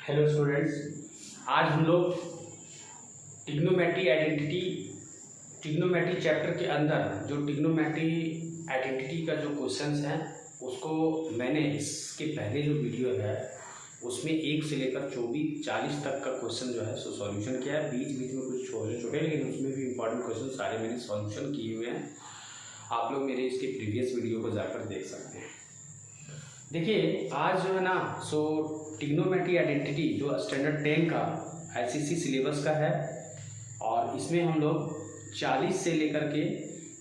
Hello students, आज हम लोग ट्रिग्नोमेट्री चैप्टर के अंदर जो ट्रिग्नोमेट्री आइडेंटिटी का जो क्वेश्चंस हैं उसको मैंने इसके पहले जो वीडियो है उसमें 1 से लेकर 40 तक का क्वेश्चन जो है सो सॉल्यूशन किया है। बीच बीच में कुछ छोटे छोटे लेकिन उसमें भी इम्पोर्टेंट क्वेश्चन सारे मैंने सॉल्यूशन किए हुए हैं। आप लोग मेरे इसके प्रीवियस वीडियो को जाकर देख सकते हैं। देखिए आज जो है ना सो ट्रिग्नोमेट्री आइडेंटिटी जो स्टैंडर्ड 10 का आईसीएसई सिलेबस का है और इसमें हम लोग 40 से लेकर के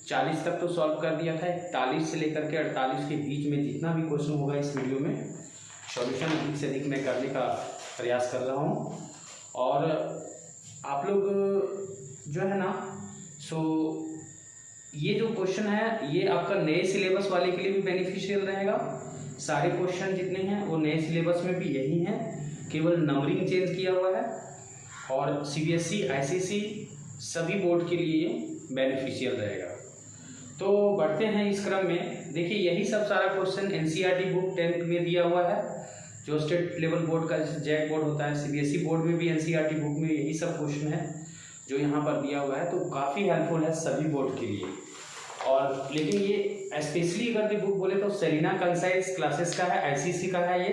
40 तक तो सॉल्व कर दिया था। 41 से लेकर के 48 के बीच में जितना भी क्वेश्चन होगा इस वीडियो में सॉल्यूशन अधिक से अधिक मैं करने का प्रयास कर रहा हूँ। और आप लोग जो है ना सो ये जो क्वेश्चन है ये आपका नए सिलेबस वाले के लिए भी बेनिफिशियल रहेगा। सारे क्वेश्चन जितने हैं वो नए सिलेबस में भी यही हैं, केवल नंबरिंग चेंज किया हुआ है और सीबीएसई आईसीएसई सभी बोर्ड के लिए ये बेनिफिशियल रहेगा। तो बढ़ते हैं इस क्रम में। देखिए यही सब सारा क्वेश्चन एनसीईआरटी बुक 10th में दिया हुआ है, जो स्टेट लेवल बोर्ड का जैक बोर्ड होता है। सीबीएसई बोर्ड में भी एनसीईआरटी बुक में यही सब क्वेश्चन है जो यहाँ पर दिया हुआ है, तो काफ़ी हेल्पफुल है सभी बोर्ड के लिए। और लेकिन ये स्पेशली अगर भी बुक बोले तो सेलिना कंसाइज क्लासेस का है, आईसीएसई का है ये,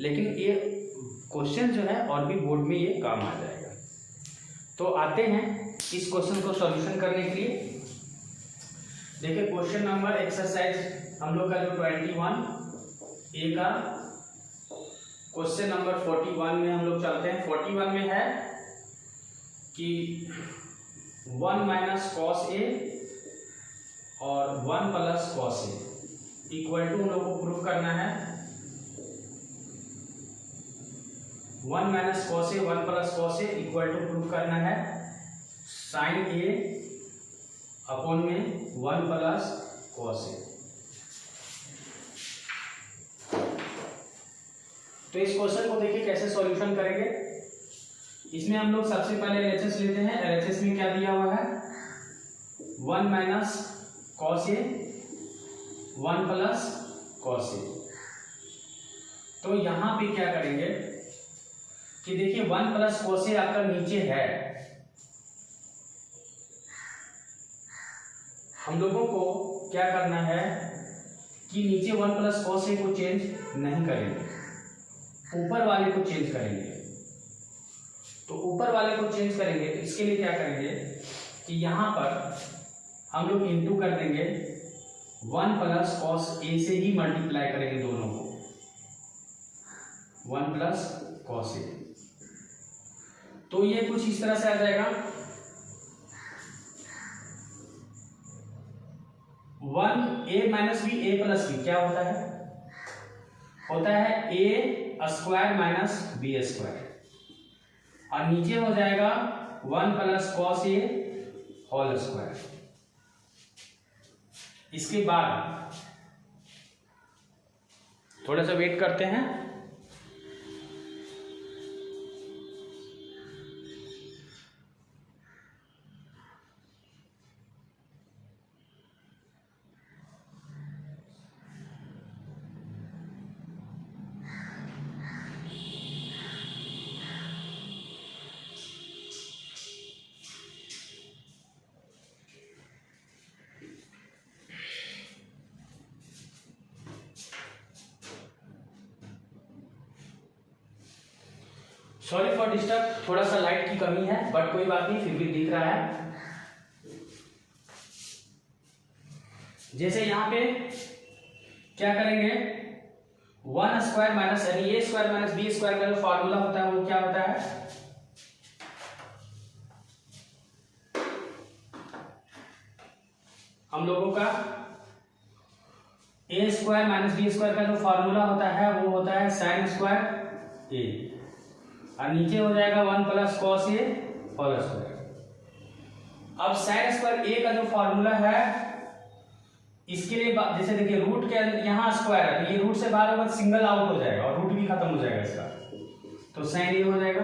लेकिन ये क्वेश्चन जो है और भी बोर्ड में ये काम आ जाएगा। तो आते हैं इस क्वेश्चन को सॉल्यूशन करने के लिए। देखिए क्वेश्चन नंबर एक्सरसाइज हम लोग का जो 21 ए का क्वेश्चन नंबर 41 में हम लोग चलते हैं। 41 में है कि 1 माइनस कॉस ए और 1 plus cos a equal to हम लोग को प्रूफ करना है 1 minus cos a 1 plus cos a equal to proof करना है साइन ए अपॉन में 1 प्लस कॉस ए। तो इस क्वेश्चन को देखिए कैसे सॉल्यूशन करेंगे। इसमें हम लोग सबसे पहले एलएचएस लेते हैं। एलएचएस में क्या दिया हुआ है 1 minus cos a 1 plus cos ए। तो यहां पे क्या करेंगे कि देखिए 1 प्लस कॉस ए आपका नीचे है, हम लोगों को क्या करना है कि नीचे 1 प्लस कॉस ए को चेंज नहीं करेंगे, ऊपर वाले को चेंज करेंगे। तो ऊपर वाले को चेंज करेंगे तो इसके लिए क्या करेंगे कि यहां पर हम लोग इंटू कर देंगे 1 प्लस कॉस ए से ही मल्टीप्लाई करेंगे दोनों को 1 प्लस कॉस ए। तो ये कुछ इस तरह से आ जाएगा 1 ए माइनस बी ए प्लस बी क्या होता है ए स्क्वायर माइनस बी स्क्वायर और नीचे हो जाएगा 1 प्लस कॉस ए होल स्क्वायर। इसके बाद थोड़ा सा वेट करते हैं। सॉरी फॉर डिस्टर्ब, थोड़ा सा लाइट की कमी है बट कोई बात नहीं, फिर भी दिख रहा है। जैसे यहां पे क्या करेंगे 1 स्क्वायर माइनस यानी ए स्क्वायर माइनस बी स्क्वायर का जो फॉर्मूला होता है वो क्या होता है हम लोगों का ए स्क्वायर माइनस बी स्क्वायर का जो फॉर्मूला होता है वो होता है साइन स्क्वायर ए और नीचे हो जाएगा 1 प्लस कॉस ए होल स्क्वायर। अब साइन स्क्वायर ए का जो फॉर्मूला है इसके लिए जैसे देखिए रूट के यहां स्क्वायर है तो ये रूट से बाहर होगा तो सिंगल आउट हो जाएगा और रूट भी खत्म हो जाएगा इसका, तो साइन ए हो जाएगा।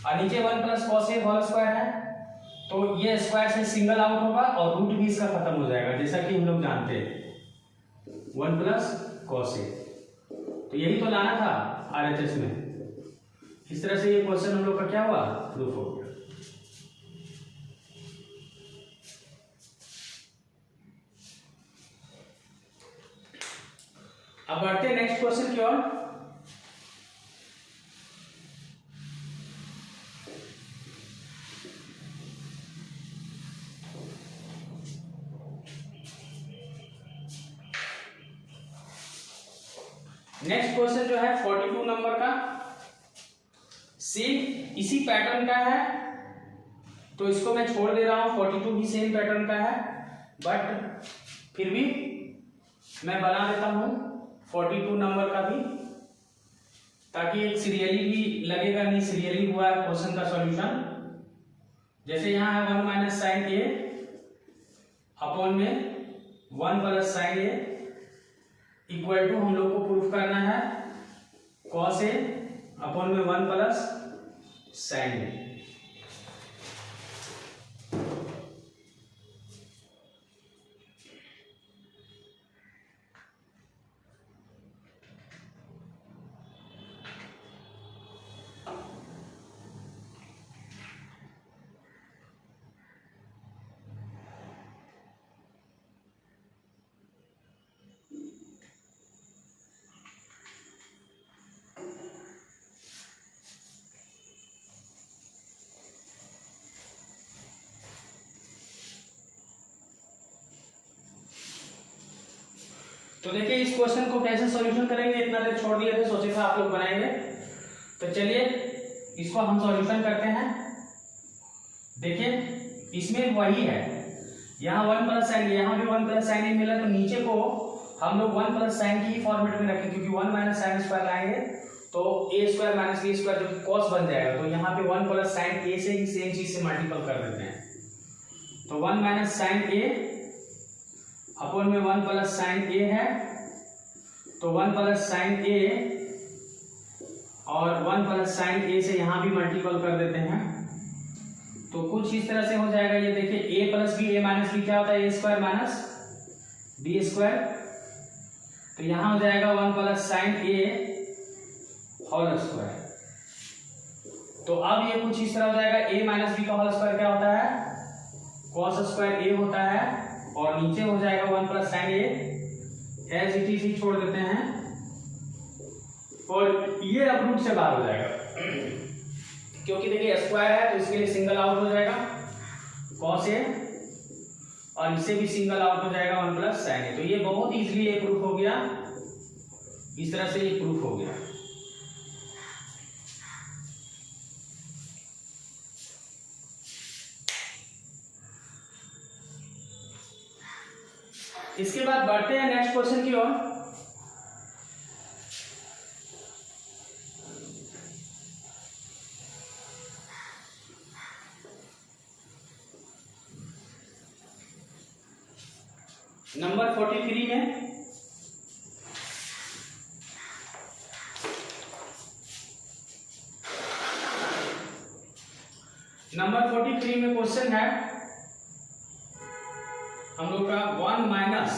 और नीचे 1 प्लस कॉस ए होल स्क्वायर है तो ये स्क्वायर से सिंगल आउट होगा और रूट भी इसका खत्म हो जाएगा, जैसा कि हम लोग जानते हैं 1 प्लस कॉस ए। तो यही तो लाना था आरएचएस में। इस तरह से ये क्वेश्चन हम लोग का क्या हुआ, प्रूफ हो गया। अब बढ़ते हैं नेक्स्ट क्वेश्चन की ओर। नेक्स्ट क्वेश्चन जो है 42 नंबर का, सेम इसी पैटर्न का है, तो इसको मैं छोड़ दे रहा हूं। 42 भी सेम पैटर्न का है, बट फिर भी मैं बना देता हूं 42 नंबर का भी, ताकि एक सीरियली भी लगेगा, नहीं सीरियली हुआ है क्वेश्चन का सॉल्यूशन। जैसे यहाँ है 1 माइनस साइन ए अपॉन में 1 plus sine a equal to हम लोग को प्रूफ करना है कॉस ए अपॉन में 1 प्लस साइन ए। तो देखिए इस क्वेश्चन को कैसे सॉल्यूशन करेंगे, इतना देर छोड़ दिए थे, सोचे था आप लोग बनाएंगे। तो चलिए इसको हम सॉल्यूशन करते हैं। देखिए इसमें वही है, यहाँ 1 प्लस साइन, यहाँ भी 1 प्लस साइन मिला, तो नीचे को हम लोग 1 प्लस साइन की ही फॉर्मेट में रखें, क्योंकि 1 माइनस साइन स्क्वायर लाएंगे तो ए स्क्वायर माइनस बी स्क्वायर जो कॉस बन जाएगा, तो यहाँ पे 1 प्लस साइन ए से ही सेम चीज से मल्टीपल कर देते हैं। तो 1 माइनस साइन ए अपॉन में 1 प्लस साइन ए है, तो 1 प्लस साइन ए और 1 प्लस साइन ए से यहां भी मल्टीपल कर देते हैं, तो कुछ इस तरह से हो जाएगा। ये देखिए ए प्लस बी, ए माइनस बी क्या होता है, ए स्क्वायर माइनस बी स्क्वायर, तो यहां हो जाएगा 1 प्लस साइन ए होल स्क्वायर। तो अब ये कुछ इस तरह हो जाएगा, ए माइनस बी का होल स्क्वायर क्या होता है, कॉस स्क्वायर ए होता है, और नीचे हो जाएगा 1 plus sine a, as it is ही छोड़ देते हैं, और ये अब रूट से बाहर हो जाएगा, क्योंकि देखिए स्क्वायर है तो इसके लिए सिंगल आउट हो जाएगा कॉस ए, और इससे भी सिंगल आउट हो जाएगा 1 प्लस साइन ए। तो ये बहुत इजीली ये प्रूफ हो गया, इस तरह से ये प्रूफ हो गया। इसके बाद बढ़ते हैं नेक्स्ट क्वेश्चन की ओर। नंबर 43 में क्वेश्चन है हम लोग का 1 minus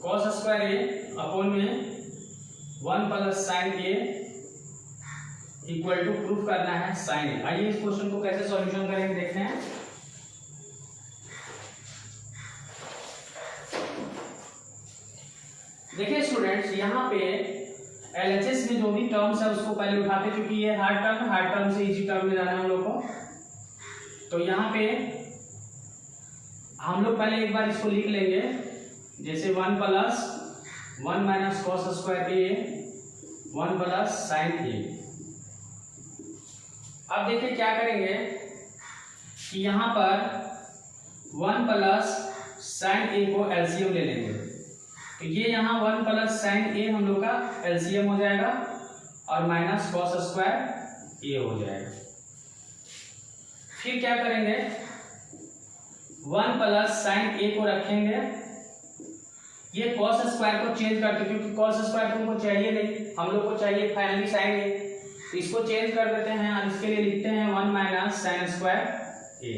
cos square a upon में 1 plus sine a equal to proof करना है साइन ए। आइए इस क्वेश्चन को कैसे सॉल्यूशन करेंगे देखते हैं। देखिए स्टूडेंट्स, यहाँ पे एलएचएस में जो भी टर्म्स है उसको पहले उठाते, क्योंकि ये हार्ड टर्म से इजी टर्म में जाना है हम लोग को। तो यहाँ पे हम लोग पहले एक बार इसको लिख लेंगे, जैसे 1 प्लस 1 माइनस कॉस स्क्वायर ए 1 प्लस साइन ए। अब देखिए क्या करेंगे कि यहाँ पर 1 प्लस साइन ए को एलसीएम ले लेंगे, तो ये यहाँ 1 प्लस साइन ए हम लोग का एलसीएम हो जाएगा, और माइनस कॉस स्क्वायर ए हो जाएगा। फिर क्या करेंगे, 1 प्लस साइन ए को रखेंगे, ये कॉस स्क्वायर को चेंज करते, क्योंकि कॉस स्क्वायर तुमको चाहिए नहीं, हम लोग को चाहिए फाइनली साइन ए, तो इसको चेंज कर देते हैं और इसके लिए लिखते हैं 1 माइनस साइन स्क्वायर ए।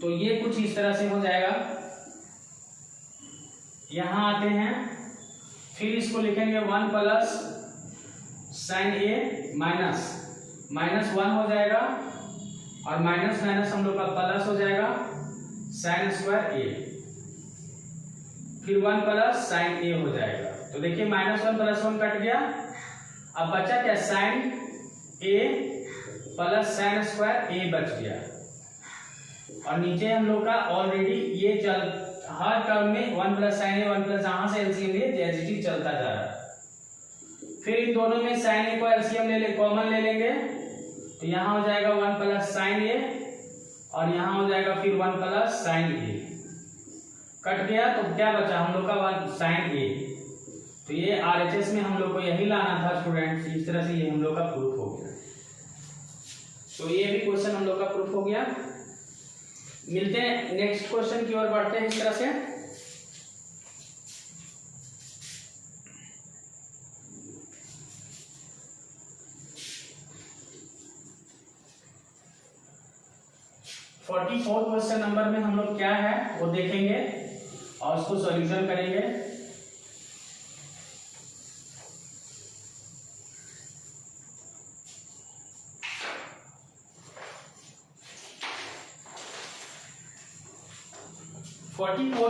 तो ये कुछ इस तरह से हो जाएगा। यहां आते हैं, फिर इसको लिखेंगे 1 प्लस साइन ए माइनस -1 हो जाएगा और माइनस माइनस हम लोग का प्लस हो जाएगा साइन स्क्वायर ए, फिर 1 प्लस साइन ए हो जाएगा। तो देखिए -1 + 1 कट गया, अब बचा क्या sign a plus sign square ए बच गया। और नीचे हम लोग का ऑलरेडी ये चल हर टर्म में 1 + साइन ए 1 + यहाँ से एलसीएम लिए पॉजिटिव चलता जा रहा है। फिर इन दोनों में साइन ए को एलसीएम कॉमन ले लेंगे, तो यहाँ हो जाएगा 1 + साइन ए और यहाँ हो जाएगा फिर 1 + साइन ए, कट गया। तो क्या बचा हम लोग का 1 साइन ए। तो ये आरएचएस में हम लोग को यही लाना था स्टूडेंट्स, इस तरह से ये हम लोग का प्रूफ हो गया। तो ये भी क्वेश्चन हम लोग का प्रूफ हो गया। मिलते हैं नेक्स्ट क्वेश्चन की ओर बढ़ते हैं इस तरह से। फोर्थ क्वेश्चन नंबर में हम लोग क्या है वो देखेंगे और उसको सॉल्यूशन करेंगे।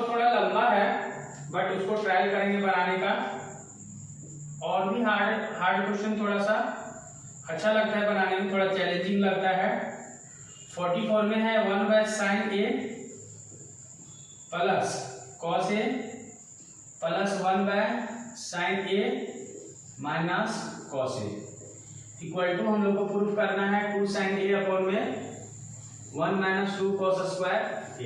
थोड़ा लंबा है बट उसको ट्रायल करेंगे बनाने का। और भी हार्ड क्वेश्चन थोड़ा सा अच्छा लगता है बनाने में, थोड़ा चैलेंजिंग लगता है। 44 में है 1 / sine a plus cos a plus 1 / sine a minus cos a equal to हम लोग को प्रूफ करना है 2 साइन ए अपॉन में 1 - 2 कॉस स्क्वायर ए।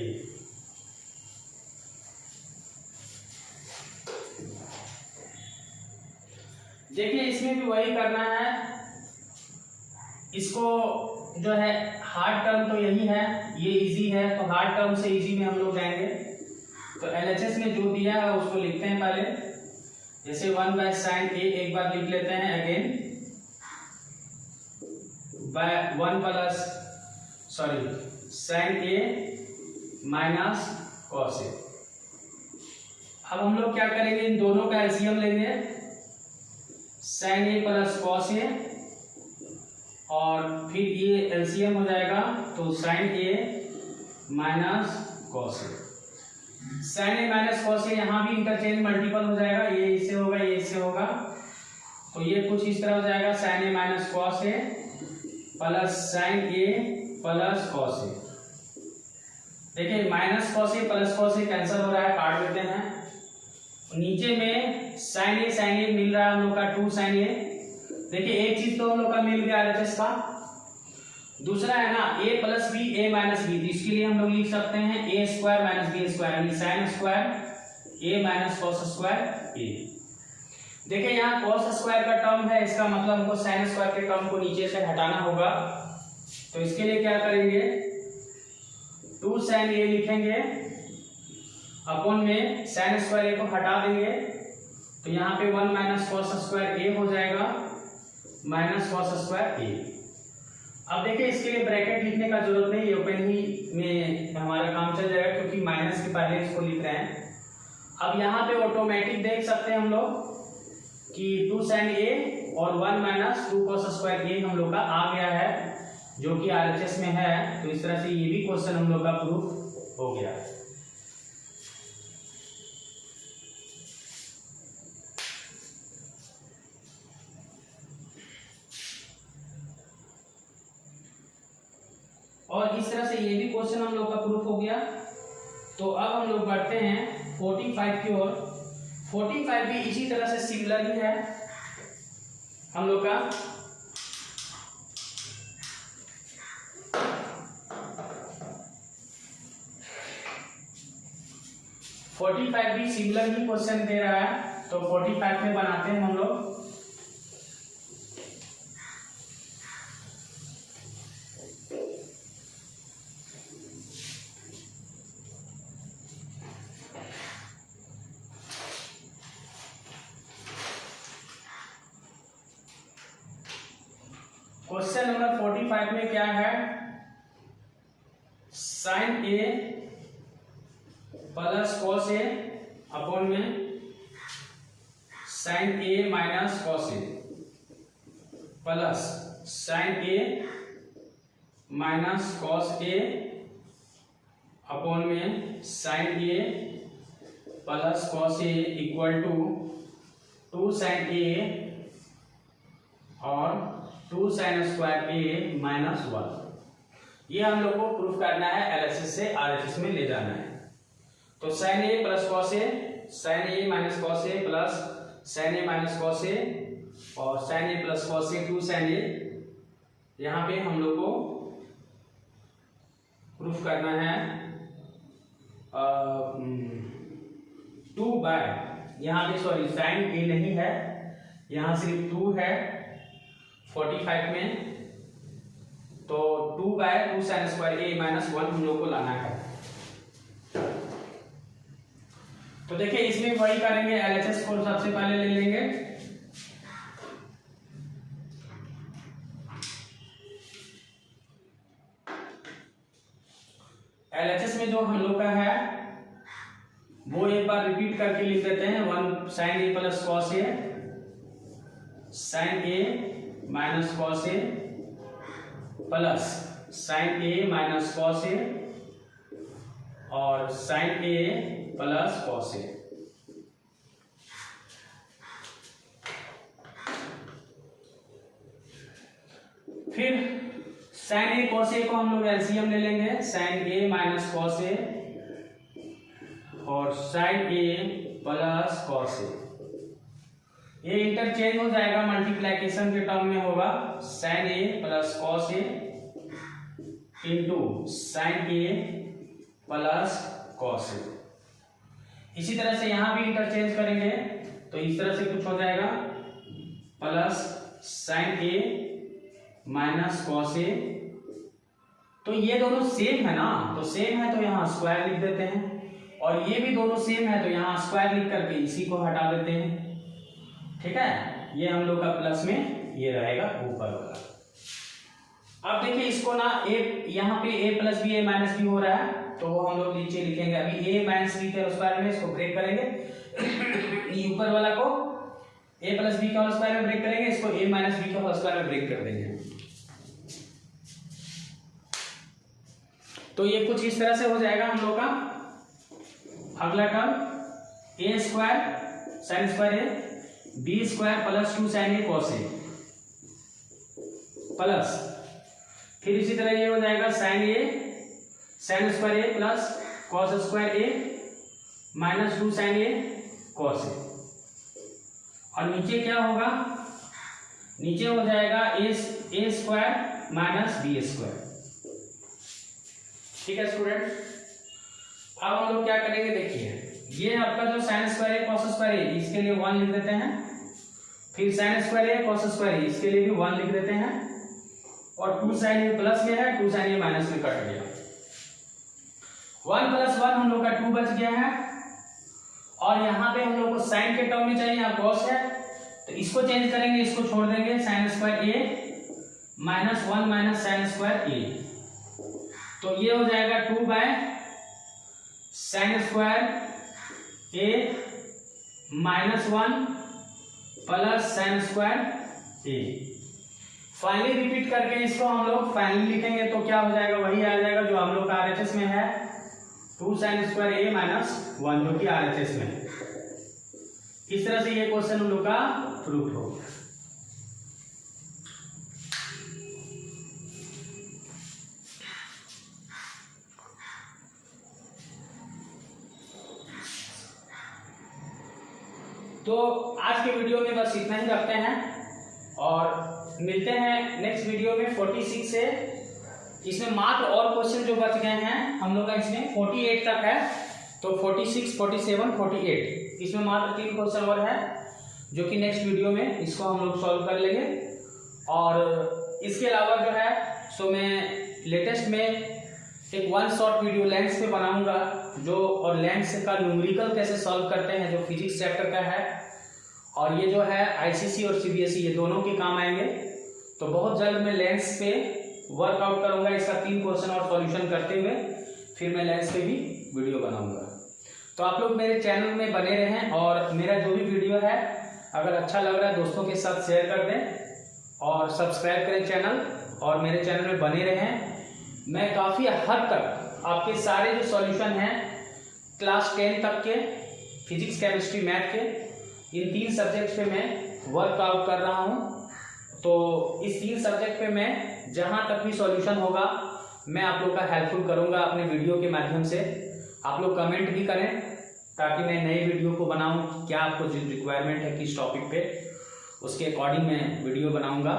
देखिए इसमें भी वही करना है, इसको जो है हार्ड टर्म तो यही है, ये इजी है तो हार्ड टर्म से इजी में हम लोग जाएंगे। तो एलएचएस में जो दिया है उसको लिखते हैं पहले, जैसे 1 / साइन ए एक बार लिख लेते हैं again, 1 + sine a minus cos ए। अब हम लोग क्या करेंगे, इन दोनों का एलसीएम लेंगे, sign a plus cos a और फिर ये एलसीएम हो जाएगा तो sign a minus cos A. Sign a minus cos ए यहाँ भी इंटरचेंज मल्टीपल हो जाएगा, ये इससे होगा ये इससे होगा, तो ये कुछ इस तरह हो जाएगा sine a minus cos a plus sine a plus cos ए। देखिए minus cos a plus cos A cancel हो रहा है, काट देते हैं। नीचे में साइन ए मिल रहा है हम लोग का 2 साइन ए। देखिए एक चीज तो हम लोग का मिल गया एलएचएस का, दूसरा है ना a + b a - b, तो इसके लिए हम लोग लिख सकते हैं a² - b² यानी sine square a - cos square a। देखिए यहाँ कॉस स्क्वायर का टर्म है, इसका मतलब हमको साइन स्क्वायर के टर्म को नीचे से हटाना होगा। तो इसके लिए क्या करेंगे, 2 साइन a लिखेंगे अपॉन में साइन स्क्वायर a को हटा देंगे, तो यहाँ पे 1 - कॉस स्क्वायर a हो जाएगा माइनस कॉस स्क्वायर a। अब देखिए इसके लिए ब्रैकेट लिखने का जरूरत नहीं, ओपन ही में हमारा काम चल जाएगा क्योंकि माइनस के पहले इसको लिख रहे हैं। अब यहाँ पे ऑटोमेटिक देख सकते हैं हम लोग कि 2 साइन a और 1 - 2 कॉस स्क्वायर a हम लोग का आ गया है, जो कि आरएचएस में है। तो इस तरह से ये भी क्वेश्चन हम लोग का प्रूफ हो गया। और इस तरह से ये भी क्वेश्चन हम लोग का प्रूफ हो गया। तो अब हम लोग बढ़ते हैं 45 की ओर। 45 भी इसी तरह से सिमिलर ही है हम लोग का। भी सिमिलर ही क्वेश्चन दे रहा है, तो 45 में बनाते हैं हम लोग। क्वेश्चन नंबर 45 में क्या है, sine a plus cos a upon में sine a minus cos a. Plus sine a minus cos a upon में sine a plus cos a equal to 2 sine a और 2 साइन स्क्वायर ए माइनस 1। ये हम लोग को proof करना है, LHS से आरएचएस में ले जाना है। तो sign a plus cos A, sign a minus cos a plus sine a minus cos a और sign a plus cos A 2 sine ए, यहाँ पे हम लोग को प्रूफ करना है 2 बाय, यहाँ पे सॉरी साइन ए नहीं है, यहाँ सिर्फ 2 है 45 में, तो 2 bye 2 sign square a minus 1 हम लोग को लाना है। तो देखिए इसमें वही करेंगे, एलएचएस को सबसे पहले ले लेंगे। एलएचएस में जो हम लोग का है वो एक बार रिपीट करके लिख देते हैं। 1 sign a plus cos A, sign a minus cos a plus sine a minus cos a और साइन ए प्लस कॉस ए। फिर साइन ए कॉस ए को हम लोग एलसीएम ले लेंगे, sign a minus cos a और साइन ए प्लस कॉस ए। ये interchange हो जाएगा, मल्टीप्लिकेशन के टर्म में होगा sign a plus cos A into sine a plus cos ए। इसी तरह से यहां भी इंटरचेंज करेंगे तो इस तरह से कुछ हो जाएगा plus sine a minus cos ए। तो ये दोनों सेम है ना, तो सेम है तो यहाँ स्क्वायर लिख देते हैं और ये भी दोनों सेम है तो यहाँ स्क्वायर लिख करके इसी को हटा देते हैं। ठीक है, ये हम लोग का प्लस में ये रहेगा ऊपर वाला। अब देखिए इसको ना ए, यहाँ पे ए प्लस बी ए माइनस बी हो रहा है तो वो हम लोग नीचे लिखेंगे। अभी ए माइनस बी के स्क्वायर में इसको ब्रेक करेंगे ये ऊपर वाला को ए प्लस बी का स्क्वायर में ब्रेक करेंगे, इसको ए माइनस बी का स्क्वायर में ब्रेक कर देंगे। तो ये कुछ इस तरह से हो जाएगा हम लोग का। अगला term a square sine square a b square plus 2 sine a cos a plus, फिर इसी तरह ये हो जाएगा sine a sine square a plus cos square a minus 2 sine a cos a. और नीचे क्या होगा, नीचे हो जाएगा a square minus b square. ठीक है स्टूडेंट, अब हम लोग क्या करेंगे, देखिए ये आपका जो साइन स्क्वायर है कॉस स्क्वायर है इसके लिए 1 लिख देते हैं, फिर साइन स्क्वायर है कॉस स्क्वायर है इसके लिए भी 1 लिख देते हैं और 2 साइन ए प्लस में है 2 साइन ए माइनस में कट गया। 1 प्लस 1 हम लोग का 2 बच गया है और यहाँ पे हम लोग को साइन के टर्म में चाहिए, यहाँ कॉस है तो इसको चेंज करेंगे, इसको छोड़ देंगे, sign square a minus 1 minus sign square ए। तो ये हो जाएगा 2 by sine square a minus 1 plus sign square A. Finally repeat करके इसको हम लोग फाइनली लिखेंगे तो क्या हो जाएगा, वही आ जाएगा जो हम लोग का आरएचएस में है 2 साइन स्क्वायर ए माइनस 1 जो कि आरएचएस में है। इस तरह से ये क्वेश्चन हम लोग का प्रूफ होगा। तो आज के वीडियो में बस इतना ही रखते हैं और मिलते हैं नेक्स्ट वीडियो में 46 से। इसमें मात्र और क्वेश्चन जो बच गए हैं हम लोग का इसमें 48 तक है, तो 46, 47, 48 इसमें मात्र 3 क्वेश्चन और है जो कि नेक्स्ट वीडियो में इसको हम लोग सॉल्व कर लेंगे। और इसके अलावा जो है सो मैं लेटेस्ट में एक 1 शॉर्ट वीडियो लेंस पे बनाऊंगा जो, और लेंस का न्यूमेरिकल कैसे सॉल्व करते हैं जो फिजिक्स चैप्टर का है, और ये जो है आईसीसी और सीबीएसई ये दोनों के काम आएंगे। तो बहुत जल्द मैं लेंस पे वर्कआउट करूंगा, इसका 3 क्वेश्चन और सॉल्यूशन करते हुए फिर मैं लेंस पे भी वीडियो बनाऊंगा। तो आप लोग मेरे चैनल में बने रहें और मेरा जो भी वीडियो है अगर अच्छा लग रहा है दोस्तों के साथ शेयर कर दें और सब्सक्राइब करें चैनल और मेरे चैनल में बने रहें। मैं काफ़ी हद तक आपके सारे जो सॉल्यूशन हैं क्लास 10 तक के फिजिक्स, केमिस्ट्री, मैथ के, इन 3 सब्जेक्ट्स पे मैं वर्कआउट कर रहा हूँ। तो इस 3 सब्जेक्ट पे मैं जहाँ तक भी सॉल्यूशन होगा मैं आप लोग का हेल्पफुल करूँगा अपने वीडियो के माध्यम से। आप लोग कमेंट भी करें ताकि मैं नए वीडियो को बनाऊँ, क्या आपको जो रिक्वायरमेंट है किस टॉपिक पे, उसके अकॉर्डिंग मैं वीडियो बनाऊँगा।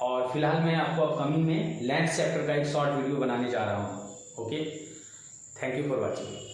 और फिलहाल मैं आपको अपकमिंग में लेंथ चैप्टर का एक शॉर्ट वीडियो बनाने जा रहा हूँ। Okay, thank you for watching.